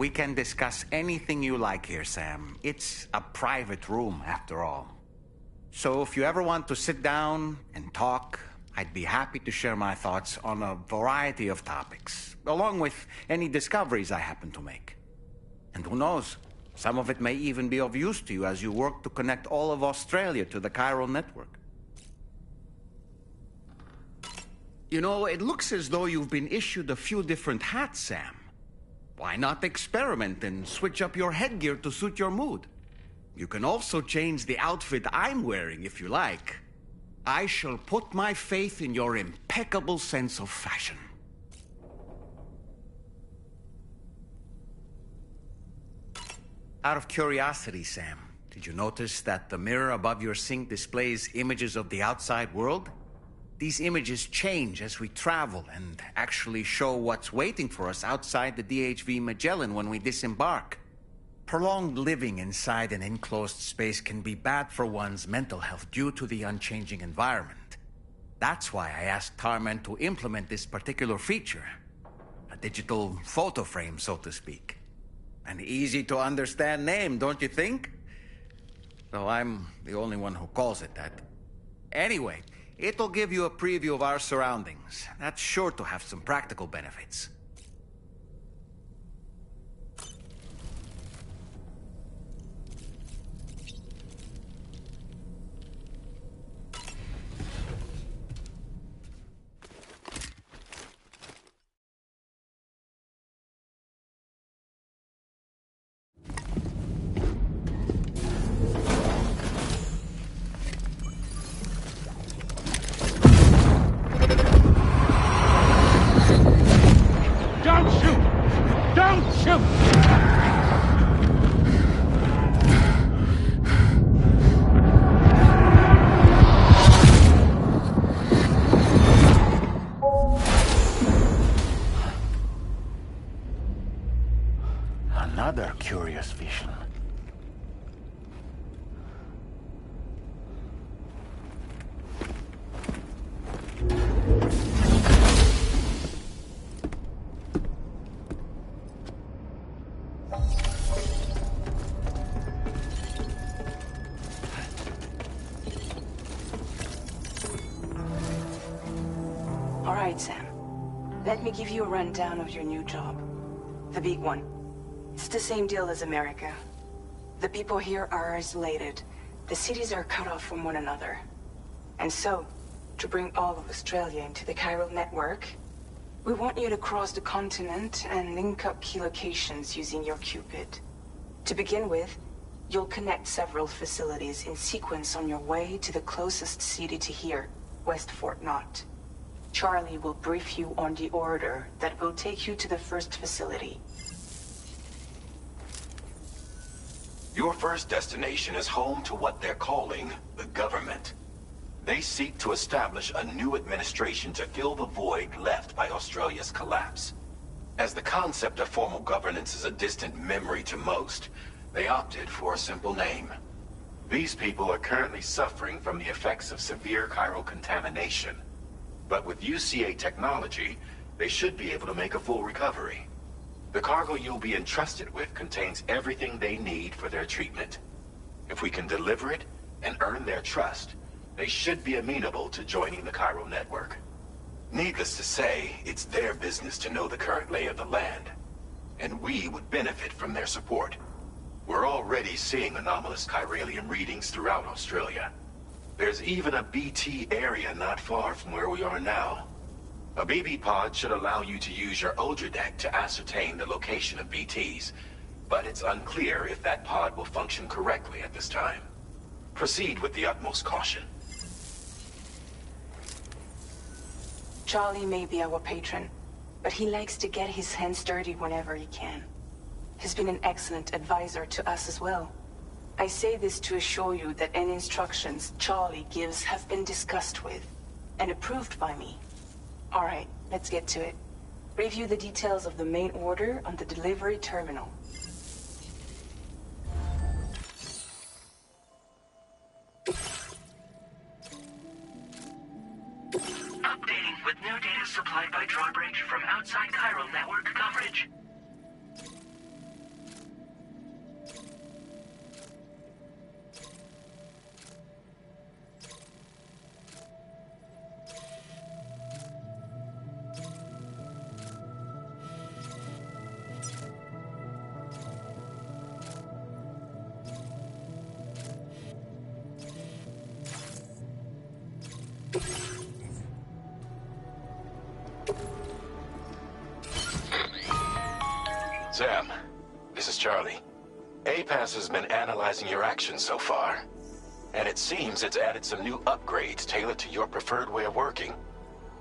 We can discuss anything you like here, Sam. It's a private room, after all. So if you ever want to sit down and talk, I'd be happy to share my thoughts on a variety of topics, along with any discoveries I happen to make. And who knows, some of it may even be of use to you as you work to connect all of Australia to the chiral network. You know, it looks as though you've been issued a few different hats, Sam. Why not experiment and switch up your headgear to suit your mood? You can also change the outfit I'm wearing if you like. I shall put my faith in your impeccable sense of fashion. Out of curiosity, Sam, did you notice that the mirror above your sink displays images of the outside world? These images change as we travel and actually show what's waiting for us outside the DHV Magellan when we disembark. Prolonged living inside an enclosed space can be bad for one's mental health due to the unchanging environment. That's why I asked Tarman to implement this particular feature. A digital photo frame, so to speak. An easy-to-understand name, don't you think? Though I'm the only one who calls it that. Anyway, it'll give you a preview of our surroundings. That's sure to have some practical benefits. Another curious vision. All right, Sam. Let me give you a rundown of your new job. The big one. It's the same deal as America. The people here are isolated. The cities are cut off from one another. And so, to bring all of Australia into the chiral network, we want you to cross the continent and link up key locations using your Cupid. To begin with, you'll connect several facilities in sequence on your way to the closest city to here, West Fort Knott. Charlie will brief you on the order that will take you to the first facility. Your first destination is home to what they're calling the government. They seek to establish a new administration to fill the void left by Australia's collapse. As the concept of formal governance is a distant memory to most, they opted for a simple name. These people are currently suffering from the effects of severe chiral contamination. But with UCA technology, they should be able to make a full recovery. The cargo you'll be entrusted with contains everything they need for their treatment. If we can deliver it and earn their trust, they should be amenable to joining the chiral network. Needless to say, it's their business to know the current lay of the land, and we would benefit from their support. We're already seeing anomalous chiralium readings throughout Australia. There's even a BT area not far from where we are now. A BB pod should allow you to use your Ultra deck to ascertain the location of BTs, but it's unclear if that pod will function correctly at this time. Proceed with the utmost caution. Charlie may be our patron, but he likes to get his hands dirty whenever he can. He's been an excellent advisor to us as well. I say this to assure you that any instructions Charlie gives have been discussed with and approved by me. All right, let's get to it. Review the details of the main order on the delivery terminal. Updating with new data supplied by Drawbridge from outside chiral network coverage. Sam, this is Charlie. APAS has been analyzing your actions so far, and it seems it's added some new upgrades tailored to your preferred way of working.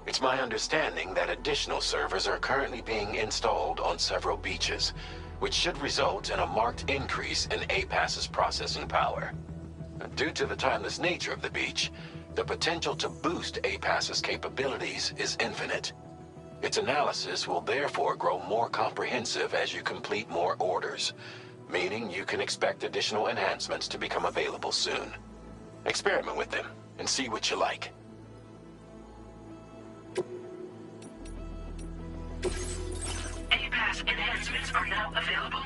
It's my understanding that additional servers are currently being installed on several beaches, which should result in a marked increase in APAS's processing power. Due to the timeless nature of the beach, the potential to boost APAS's capabilities is infinite. Its analysis will therefore grow more comprehensive as you complete more orders, meaning you can expect additional enhancements to become available soon. Experiment with them and see what you like. APAS enhancements are now available.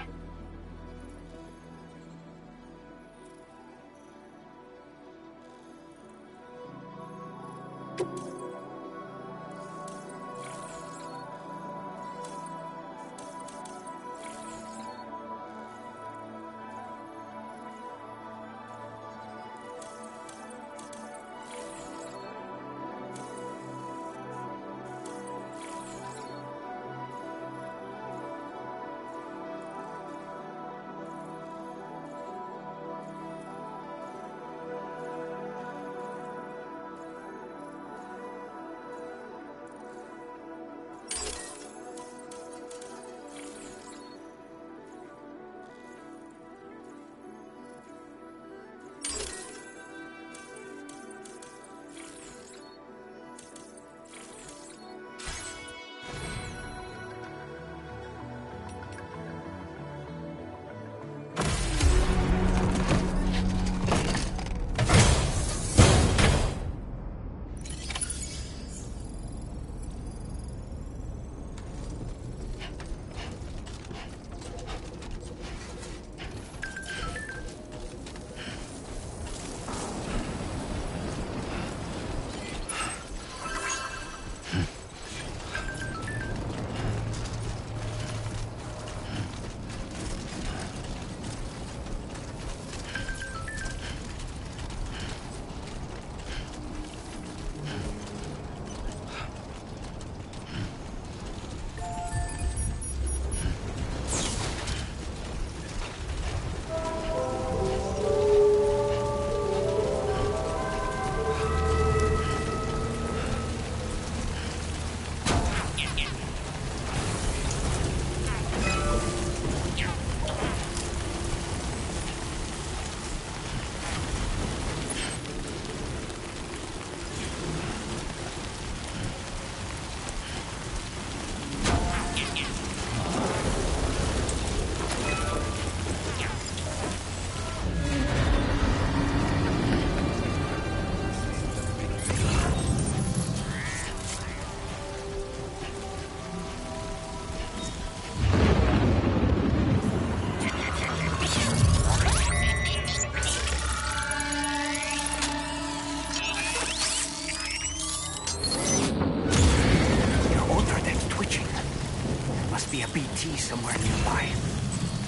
Somewhere nearby.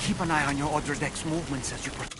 Keep an eye on your other deck's movements as you proceed.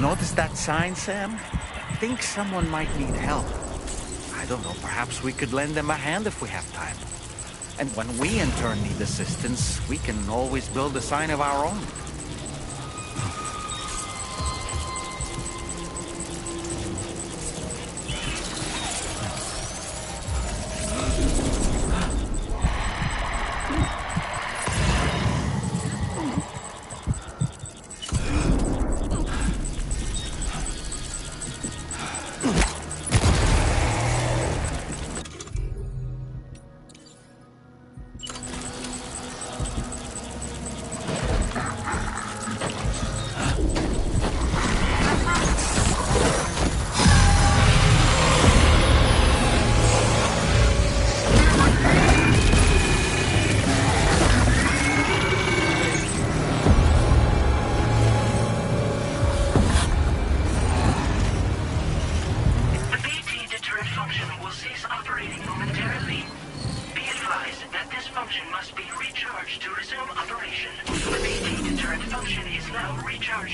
Notice that sign, Sam? I think someone might need help. I don't know, perhaps we could lend them a hand if we have time. And when we in turn need assistance, we can always build a sign of our own.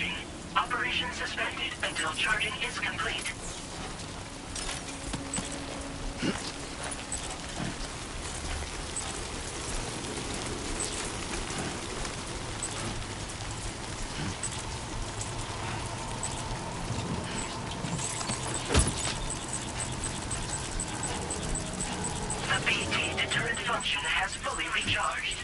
charging. Operation suspended until charging is complete. The BT deterrent function has fully recharged.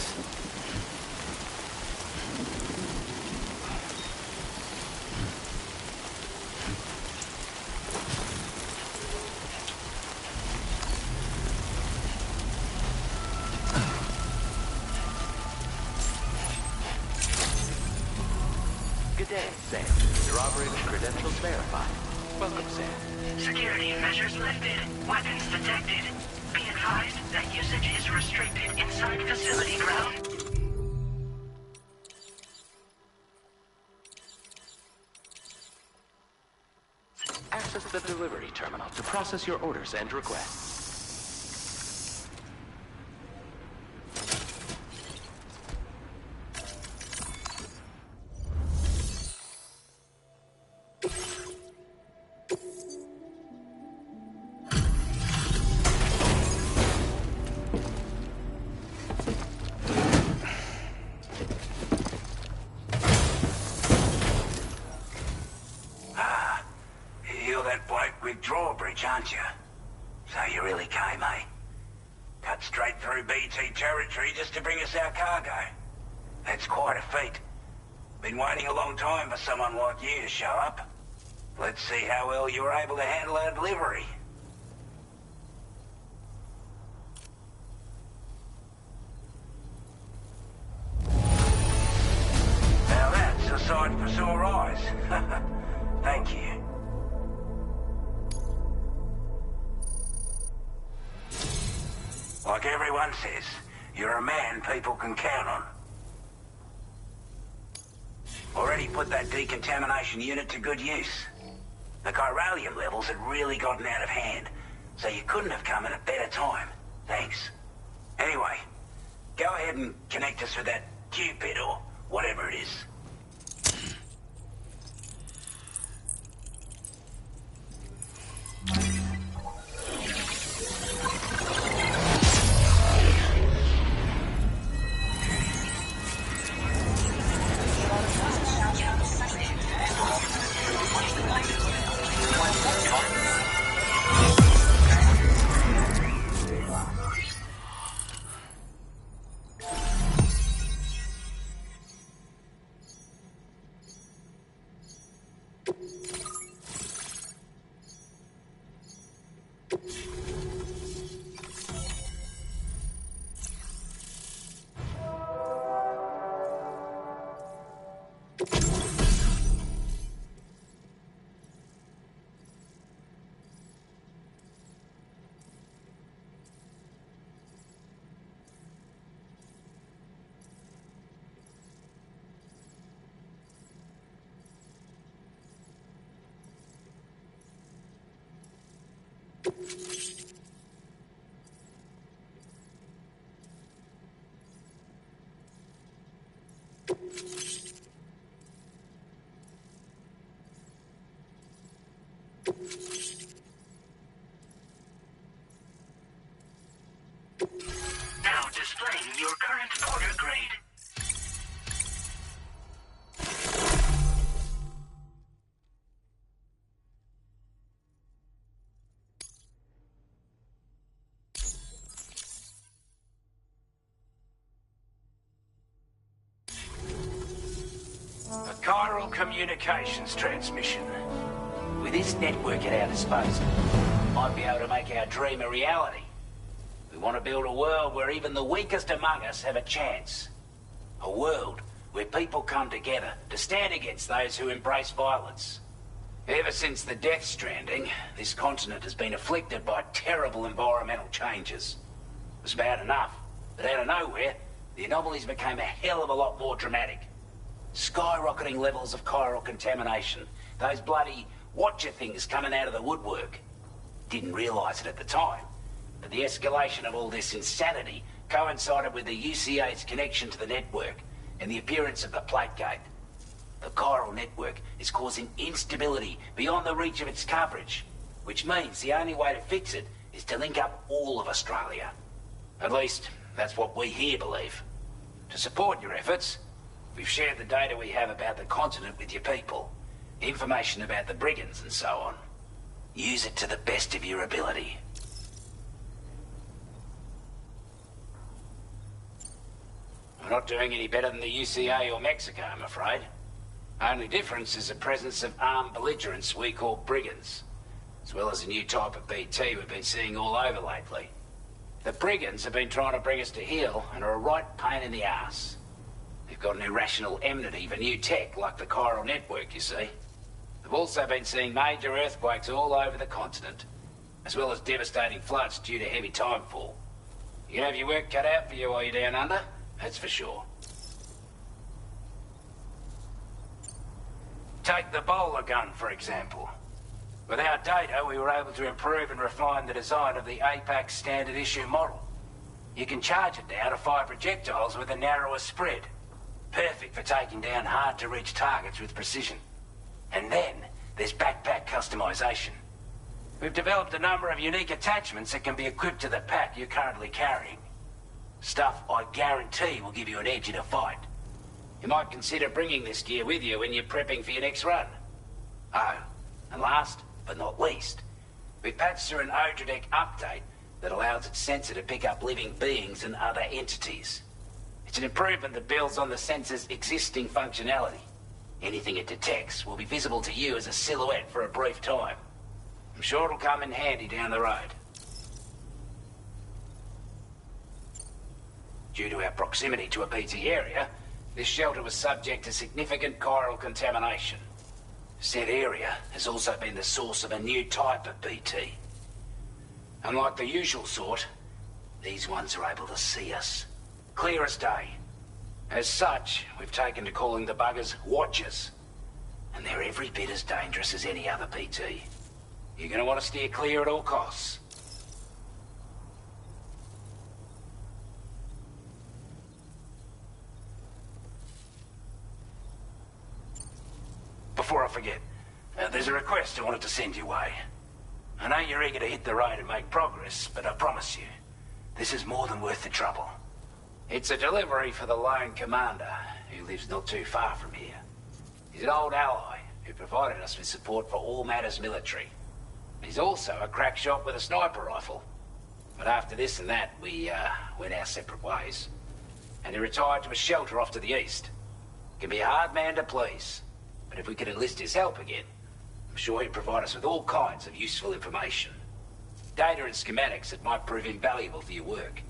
this? Good day, Sam. Your operator's credentials verified. Welcome, Sam. Security measures lifted. Weapons detected. Be advised that usage is restricted inside facility ground. Access the delivery terminal to process your orders and requests. You're that bloke with drawbridge, aren't you? So you really came, eh? Cut straight through BT territory just to bring us our cargo. That's quite a feat. Been waiting a long time for someone like you to show up. Let's see how well you were able to handle our delivery. Now that's a sight for sore eyes. Thank you. Like everyone says, you're a man people can count on. Already put that decontamination unit to good use. The chiralium levels had really gotten out of hand, so you couldn't have come at a better time. Thanks. Anyway, go ahead and connect us with that Cupid or whatever it is. Now displaying your current order grade. A chiral communications transmission. With this network at our disposal, we might be able to make our dream a reality. We want to build a world where even the weakest among us have a chance. A world where people come together to stand against those who embrace violence. Ever since the Death Stranding, this continent has been afflicted by terrible environmental changes. It was bad enough, but out of nowhere, the anomalies became a hell of a lot more dramatic. Skyrocketing levels of chiral contamination. Those bloody watcher things coming out of the woodwork. Didn't realise it at the time, but the escalation of all this insanity coincided with the UCA's connection to the network and the appearance of the plate gate. The chiral network is causing instability beyond the reach of its coverage, which means the only way to fix it is to link up all of Australia. At least, that's what we here believe. To support your efforts, we've shared the data we have about the continent with your people. Information about the brigands and so on. Use it to the best of your ability. We're not doing any better than the UCA or Mexico, I'm afraid. Only difference is the presence of armed belligerents we call brigands, as well as a new type of BT we've been seeing all over lately. The brigands have been trying to bring us to heel and are a right pain in the ass. They've got an irrational enmity for new tech like the chiral network, you see. They've also been seeing major earthquakes all over the continent, as well as devastating floods due to heavy timefall. You have your work cut out for you while you're down under, that's for sure. Take the bowler gun, for example. With our data, we were able to improve and refine the design of the APAC standard issue model. You can charge it now to fire projectiles with a narrower spread. Perfect for taking down hard-to-reach targets with precision. And then, there's backpack customization. We've developed a number of unique attachments that can be equipped to the pack you're currently carrying. Stuff I guarantee will give you an edge in a fight. You might consider bringing this gear with you when you're prepping for your next run. Oh, and last but not least, we patched through an Odradek update that allows its sensor to pick up living beings and other entities. It's an improvement that builds on the sensor's existing functionality. Anything it detects will be visible to you as a silhouette for a brief time. I'm sure it'll come in handy down the road. Due to our proximity to a BT area, this shelter was subject to significant chiral contamination. Said area has also been the source of a new type of BT. Unlike the usual sort, these ones are able to see us. Clear as day. As such, we've taken to calling the buggers Watchers. And they're every bit as dangerous as any other BT. You're gonna want to steer clear at all costs. Before I forget, there's a request I wanted to send your way. I know you're eager to hit the road and make progress, but I promise you, this is more than worth the trouble. It's a delivery for the lone commander, who lives not too far from here. He's an old ally who provided us with support for all matters military. He's also a crack shot with a sniper rifle. But after this and that, we went our separate ways. And he retired to a shelter off to the east. Can be a hard man to please. But if we could enlist his help again, I'm sure he'd provide us with all kinds of useful information. Data and schematics that might prove invaluable for your work.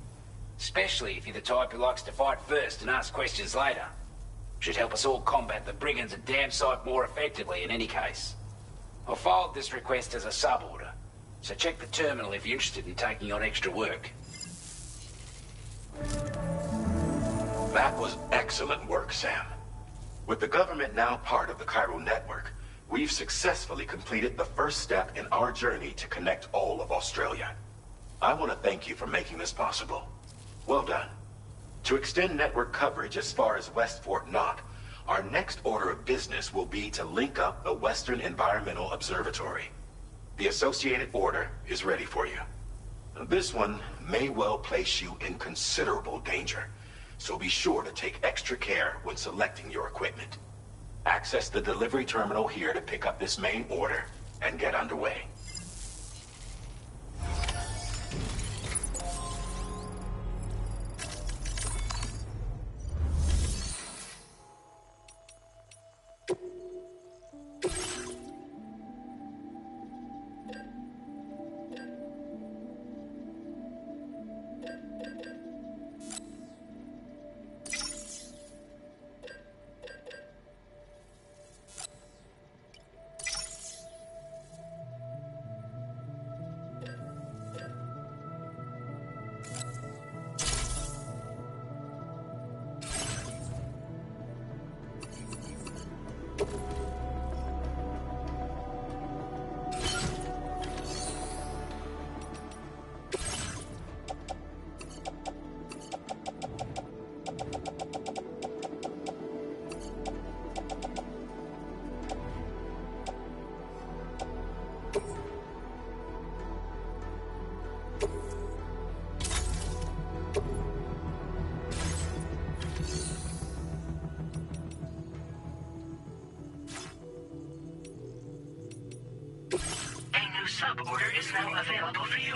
Especially if you're the type who likes to fight first and ask questions later. Should help us all combat the brigands a damn sight more effectively in any case. I'll filed this request as a sub-order, so check the terminal if you're interested in taking on extra work. That was excellent work, Sam. With the government now part of the chiral network, we've successfully completed the first step in our journey to connect all of Australia. I want to thank you for making this possible. Well done. To extend network coverage as far as West Fort Knott, our next order of business will be to link up the Western Environmental Observatory. The associated order is ready for you. This one may well place you in considerable danger, so be sure to take extra care when selecting your equipment. Access the delivery terminal here to pick up this main order and get underway. Sub-order is now available for you.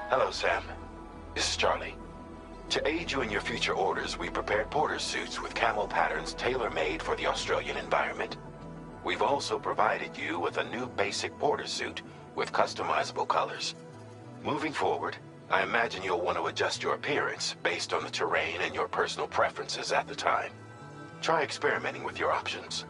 Hello, Sam. This is Charlie. To aid you in your future orders, we prepared porter suits with camo patterns tailor-made for the Australian environment. We've also provided you with a new basic porter suit with customizable colors. Moving forward, I imagine you'll want to adjust your appearance based on the terrain and your personal preferences at the time. Try experimenting with your options.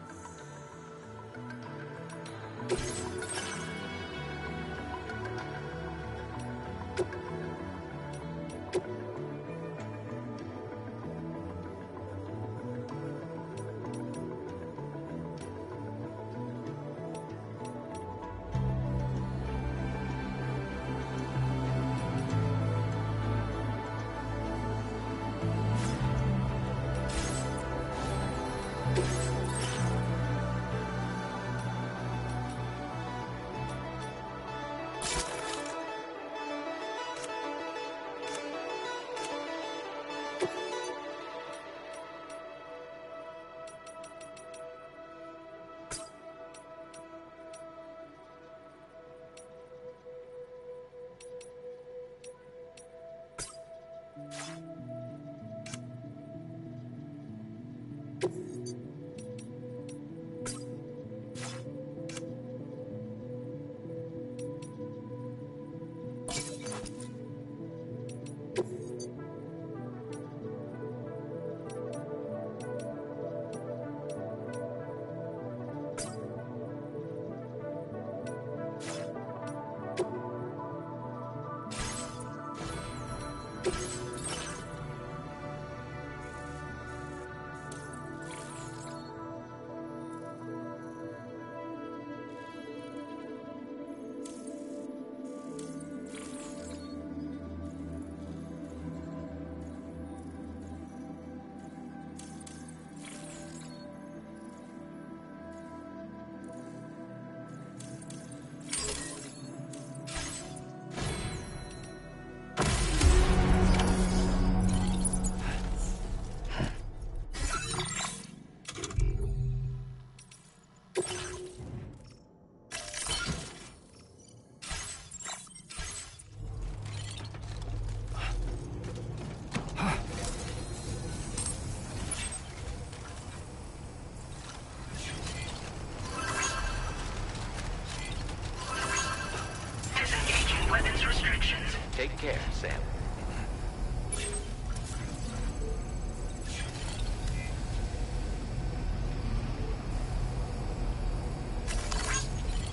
Take care, Sam.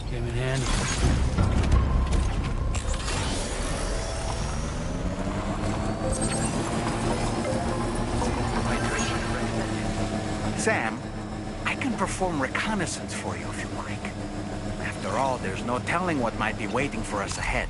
Came in handy. Sam, I can perform reconnaissance for you if you like. After all, there's no telling what might be waiting for us ahead.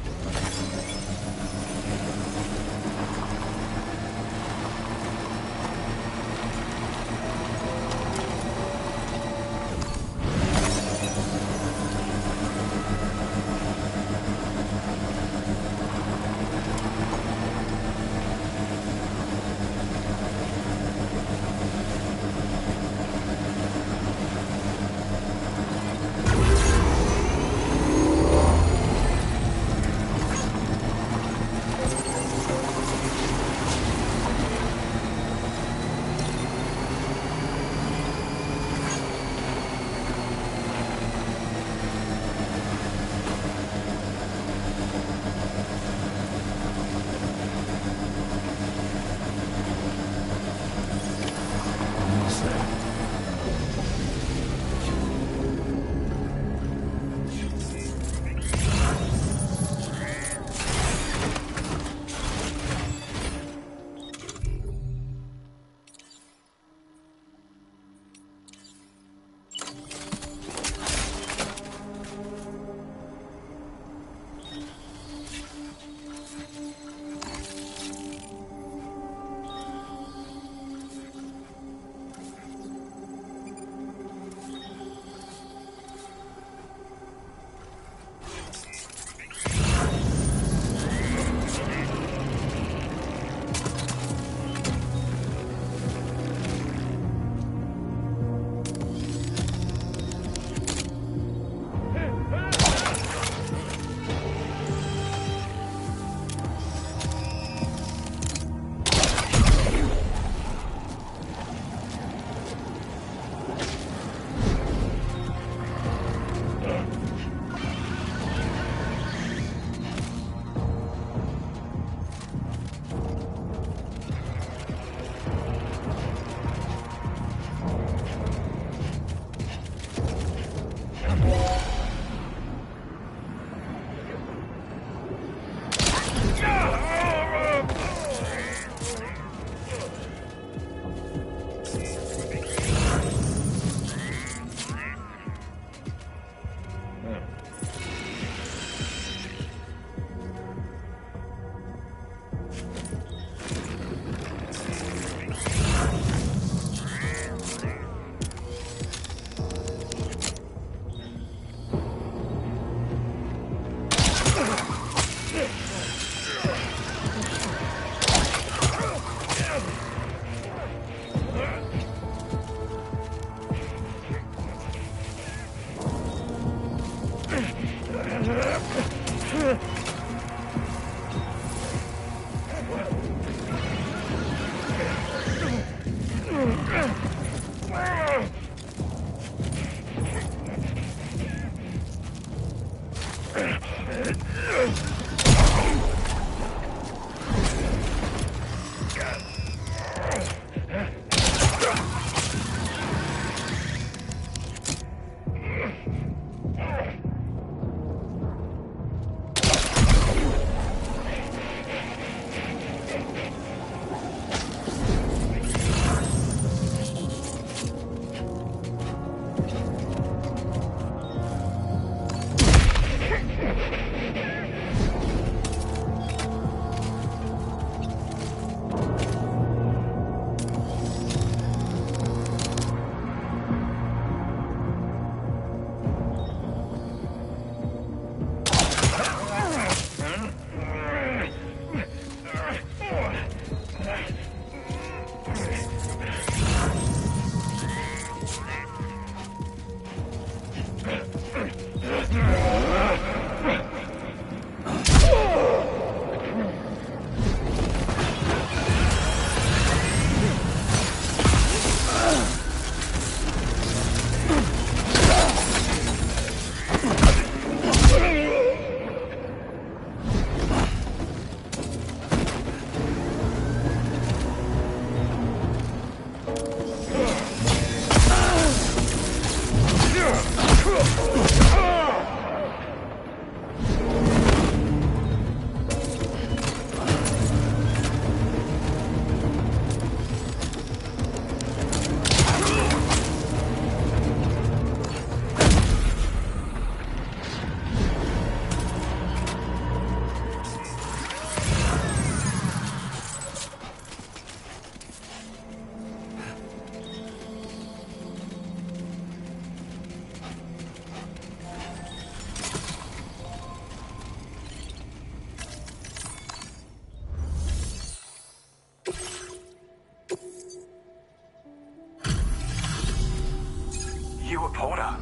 You a porter?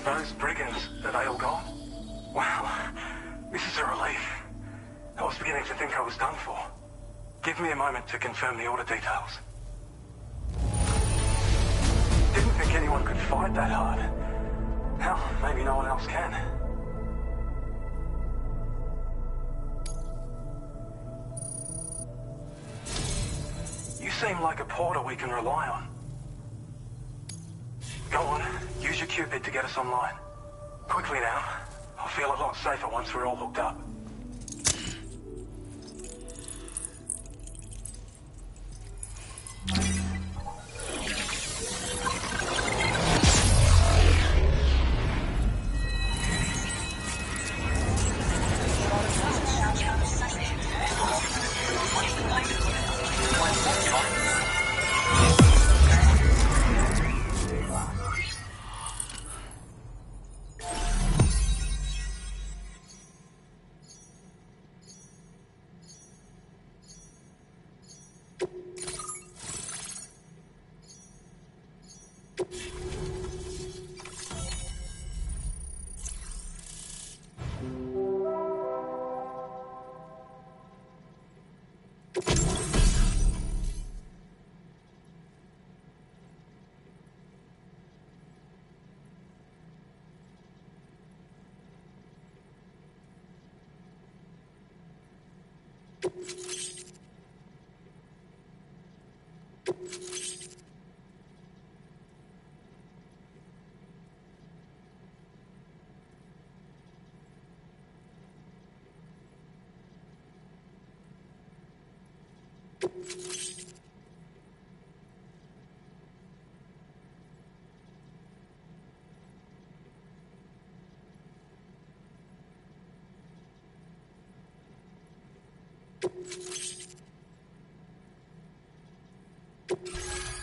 Those brigands, are they all gone? Wow, this is a relief. I was beginning to think I was done for. Give me a moment to confirm the order details. Didn't think anyone could fight that hard. Hell, maybe no one else can. You seem like a porter we can rely on. Go on, use your Cupid to get us online. Quickly now. I'll feel a lot safer once we're all hooked up.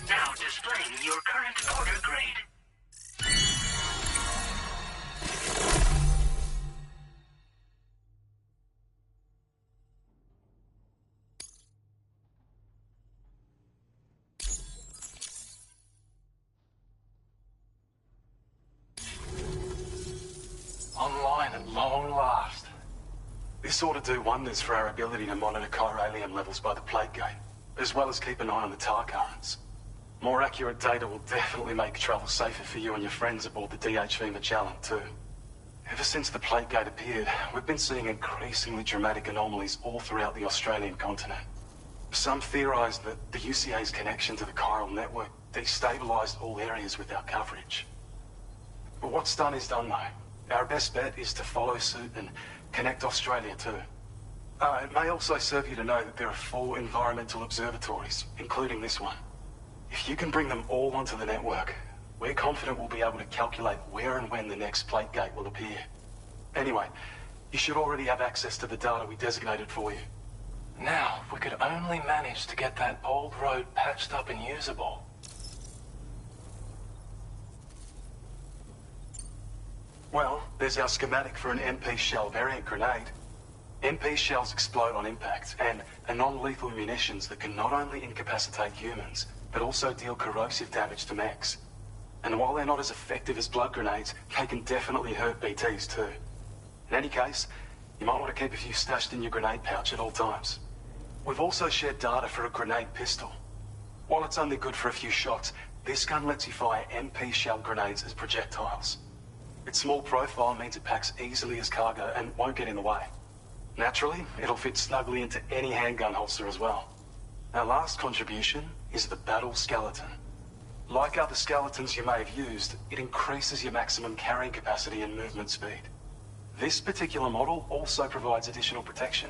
Now displaying your current order grade. Online at long last. This ought to do wonders for our ability to monitor chiralium levels by the plague gate. as well as keep an eye on the tar currents. More accurate data will definitely make travel safer for you and your friends aboard the DHV Magellan, too. Ever since the plate gate appeared, we've been seeing increasingly dramatic anomalies all throughout the Australian continent. Some theorize that the UCA's connection to the chiral network destabilized all areas with our coverage. But what's done is done, though. Our best bet is to follow suit and connect Australia, too. It may also serve you to know that there are 4 environmental observatories, including this one. If you can bring them all onto the network, we're confident we'll be able to calculate where and when the next plate gate will appear. Anyway, you should already have access to the data we designated for you. Now, if we could only manage to get that old road patched up and usable. Well, there's our schematic for an MP shell variant grenade. MP shells explode on impact, and are non-lethal munitions that can not only incapacitate humans, but also deal corrosive damage to mechs. And while they're not as effective as blood grenades, they can definitely hurt BTs too. In any case, you might want to keep a few stashed in your grenade pouch at all times. We've also shared data for a grenade pistol. While it's only good for a few shots, this gun lets you fire MP shell grenades as projectiles. Its small profile means it packs easily as cargo and won't get in the way. Naturally, it'll fit snugly into any handgun holster as well. Our last contribution is the battle skeleton. Like other skeletons you may have used, it increases your maximum carrying capacity and movement speed. This particular model also provides additional protection.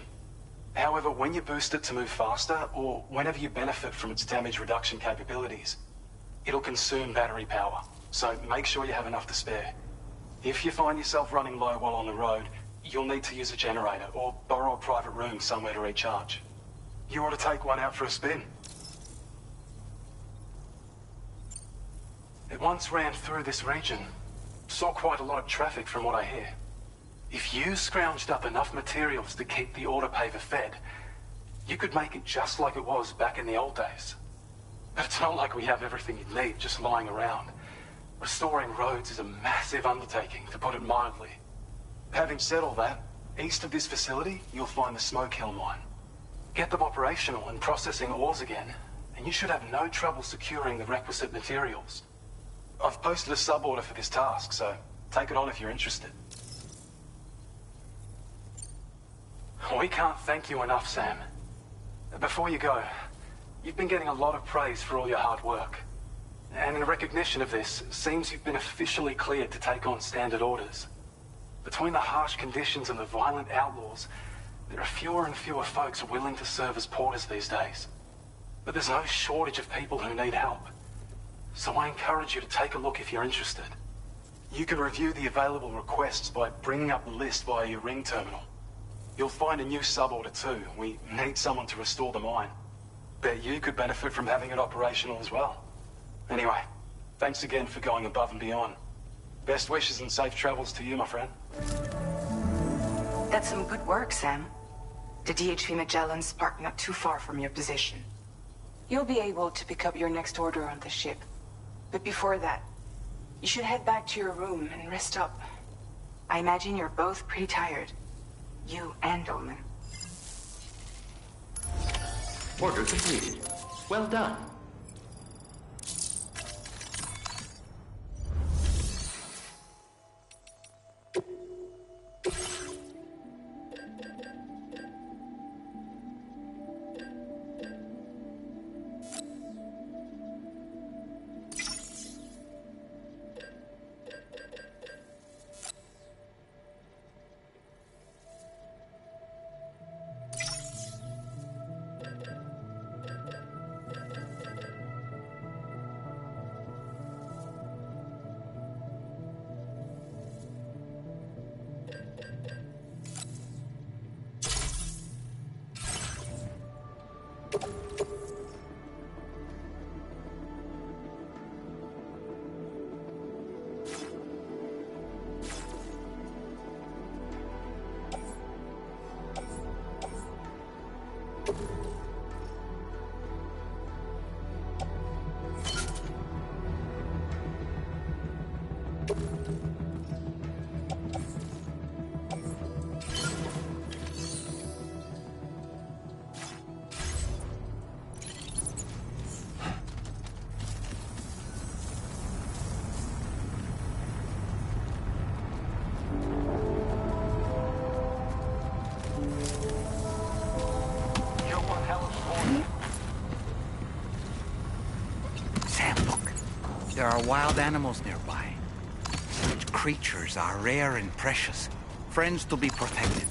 However, when you boost it to move faster, or whenever you benefit from its damage reduction capabilities, it'll consume battery power, so make sure you have enough to spare. If you find yourself running low while on the road, you'll need to use a generator or borrow a private room somewhere to recharge. You ought to take one out for a spin. It once ran through this region. Saw quite a lot of traffic from what I hear. If you scrounged up enough materials to keep the autopaver fed, you could make it just like it was back in the old days. But it's not like we have everything you'd need just lying around. Restoring roads is a massive undertaking, to put it mildly. Having said all that, east of this facility, you'll find the Smoke Hill mine. Get them operational and processing ores again, and you should have no trouble securing the requisite materials. I've posted a sub-order for this task, so take it on if you're interested. We can't thank you enough, Sam. Before you go, you've been getting a lot of praise for all your hard work. And in recognition of this, it seems you've been officially cleared to take on standard orders. Between the harsh conditions and the violent outlaws, there are fewer and fewer folks willing to serve as porters these days. But there's no shortage of people who need help. So I encourage you to take a look if you're interested. You can review the available requests by bringing up the list via your ring terminal. You'll find a new sub-order too. We need someone to restore the mine. Bet you could benefit from having it operational as well. Anyway, thanks again for going above and beyond. Best wishes and safe travels to you, my friend. That's some good work, Sam. The DHV Magellan's parked not too far from your position. You'll be able to pick up your next order on the ship. But before that, you should head back to your room and rest up. I imagine you're both pretty tired. You and Dolman. Order completed. Well done. There are wild animals nearby. Such creatures are rare and precious. Friends to be protected.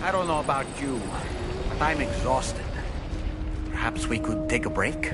I don't know about you, but I'm exhausted. Perhaps we could take a break?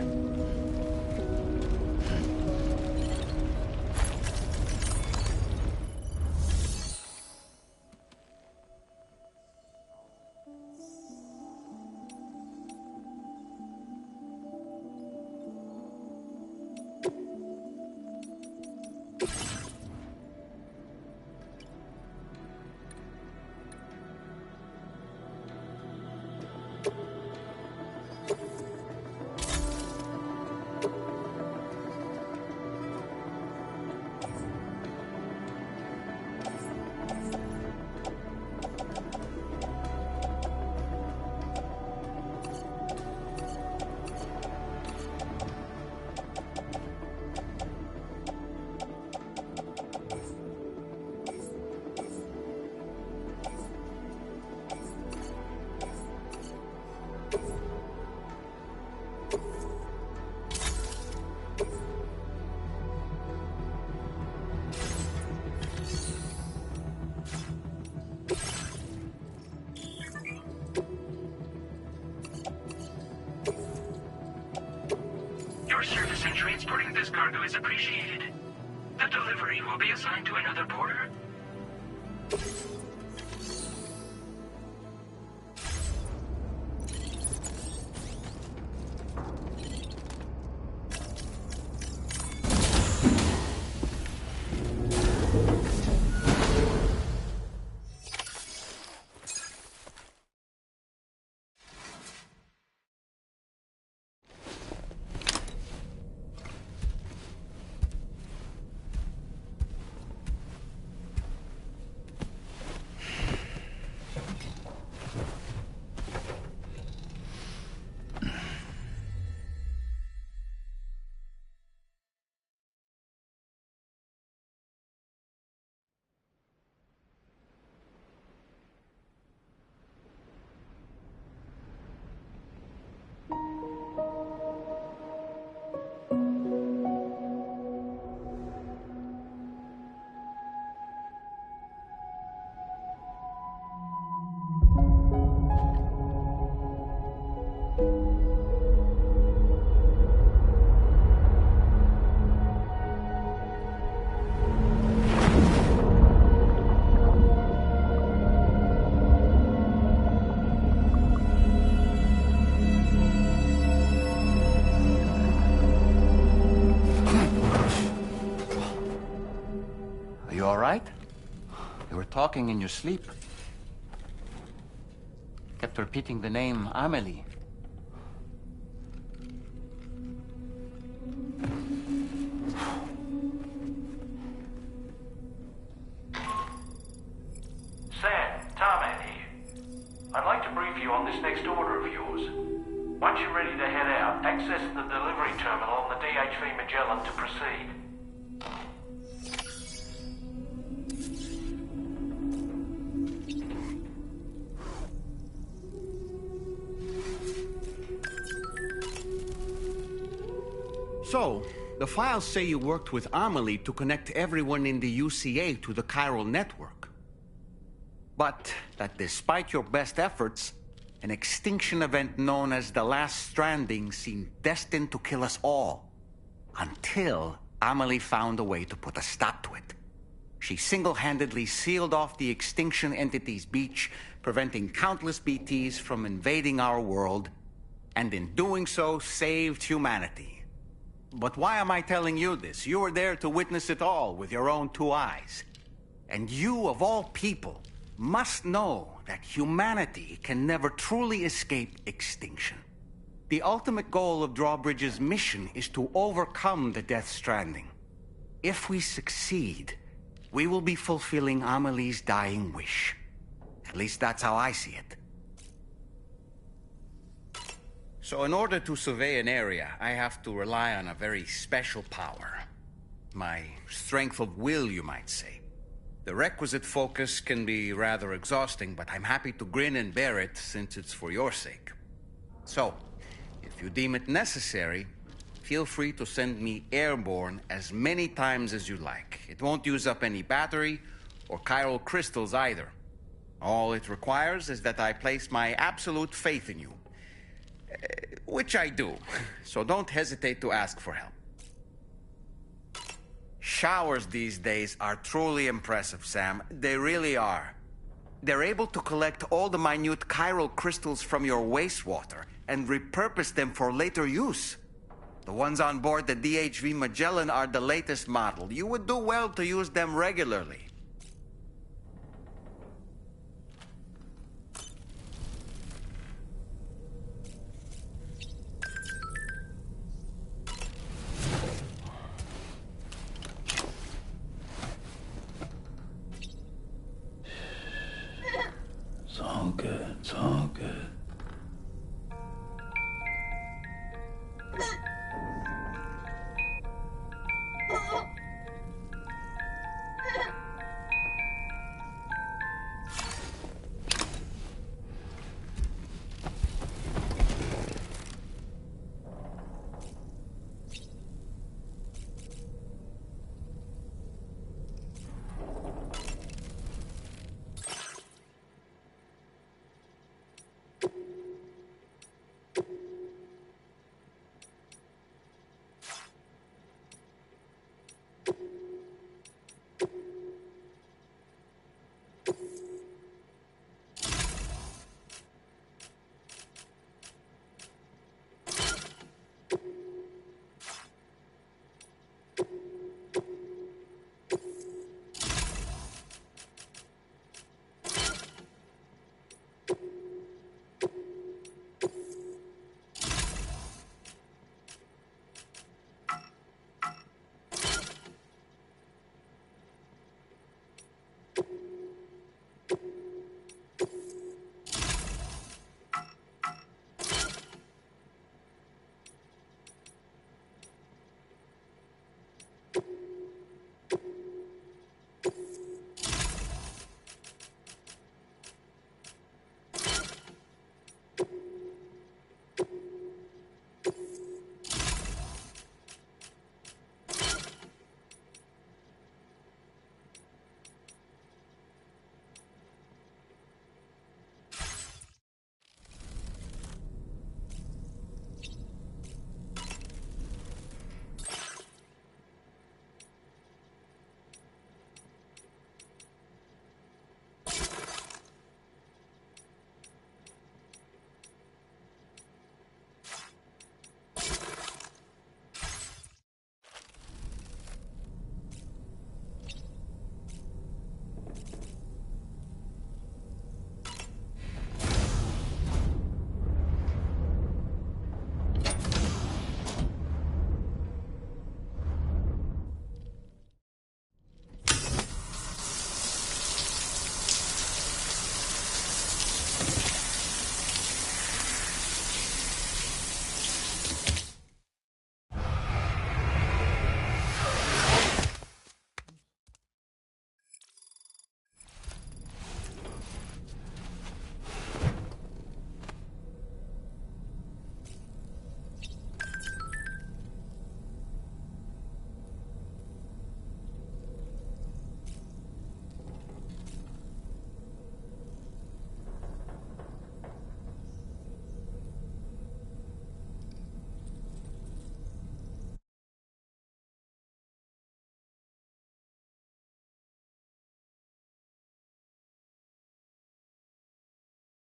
Your service in transporting this cargo is appreciated. The delivery will be assigned to another porter. Talking in your sleep. Kept repeating the name Amelie. Sam, Tarman here. I'd like to brief you on this next order of yours. Once you're ready to head out, access the delivery terminal on the DHV Magellan to proceed. So, the files say you worked with Amelie to connect everyone in the UCA to the chiral network. But that despite your best efforts, an extinction event known as the Last Stranding seemed destined to kill us all. Until Amelie found a way to put a stop to it. She single-handedly sealed off the extinction entity's beach, preventing countless BTs from invading our world, and in doing so, saved humanity. But why am I telling you this? You were there to witness it all with your own two eyes. And you, of all people, must know that humanity can never truly escape extinction. The ultimate goal of Drawbridge's mission is to overcome the Death Stranding. If we succeed, we will be fulfilling Amelie's dying wish. At least that's how I see it. So in order to survey an area, I have to rely on a very special power. My strength of will, you might say. The requisite focus can be rather exhausting, but I'm happy to grin and bear it since it's for your sake. So, if you deem it necessary, feel free to send me airborne as many times as you like. It won't use up any battery or chiral crystals either. All it requires is that I place my absolute faith in you. Which I do, so don't hesitate to ask for help. Showers these days are truly impressive, Sam. They really are. They're able to collect all the minute chiral crystals from your wastewater and repurpose them for later use. The ones on board the DHV Magellan are the latest model. You would do well to use them regularly.